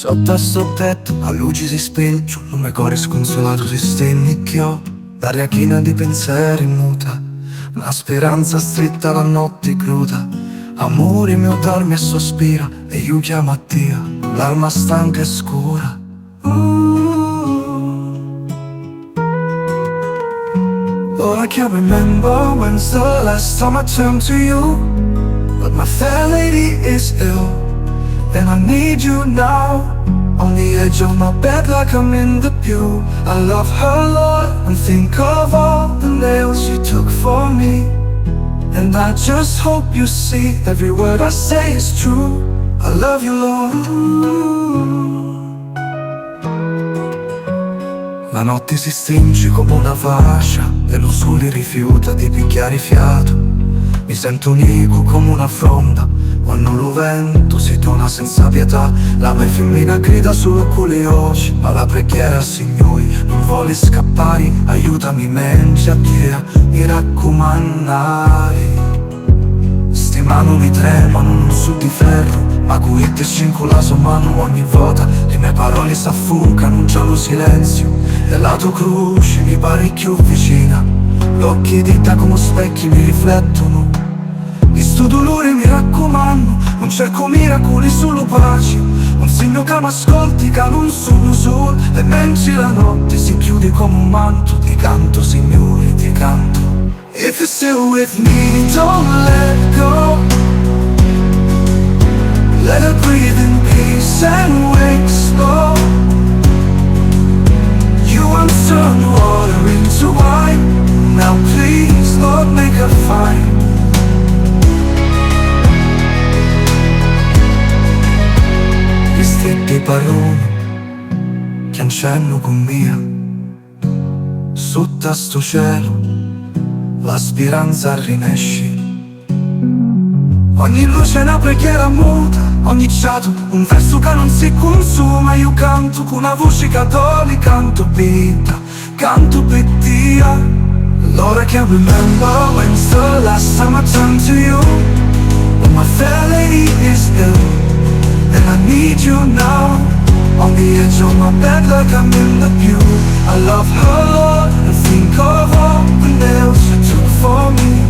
Sotto a sto tetto, a luci si spingiu, come cori scunsulatu si stinnicchiò. L'aria china di pinseri muta, la spiranza stritta la notte cruda. Amuri dormi e sospira, e io chiamo a Dio, l'alma stanca e scura. Lord, I can't remember when's the last time I turned to you, but my fair lady is ill, and I need you now. On the edge of my bed like I'm in the pew, I love her, Lord, and think of all the nails you took for me. And I just hope you see every word I say is true. I love you, Lord. La notte si stringe come una fascia, e lo suli rifiuta di pigghiari fiatu. Mi sento nicu come una fronda, quando lo ventu si torna senza pietà. La mia femmina grida sull'oculi occhi, ma la preghiera Signore non vuole scappare. Aiutami menci a Dio, mi raccomandare. Sti mani mi tremano, non su di ferro, ma cuitte scincola su mano ogni volta. Le mie parole s'affugano, un giallo silenzio, e la tua croce mi pare più vicina. Gli occhi di te come specchi mi riflettono, di sto dolore mi raccomando. Non cerco miracoli, solo pace, un segno che mi ascolti, che non sono solo. E mentre la notte si chiude come un manto, ti canto Signore, ti canto. If you're still with me, don't let go. Let her breathe in peace and wake slow. You once turned water into wine, now please, Lord, make her fine. Gli stretti parlano, che ancello con mia, sotto a sto cielo la spiranza rinasce. Ogni luce è una preghiera muta, ogni ciato un verso che non si consuma. Io canto con una voce cattolica, canto vita, canto per Dio. Lord, I can't remember when's the last time I turned to you, but my fair lady is ill, and I need you now. On the edge of my bed like I'm in the pew, I love her, Lord, and think of all the nails you took for me.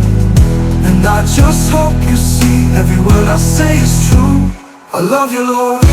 And I just hope you see every word I say is true. I love you, Lord.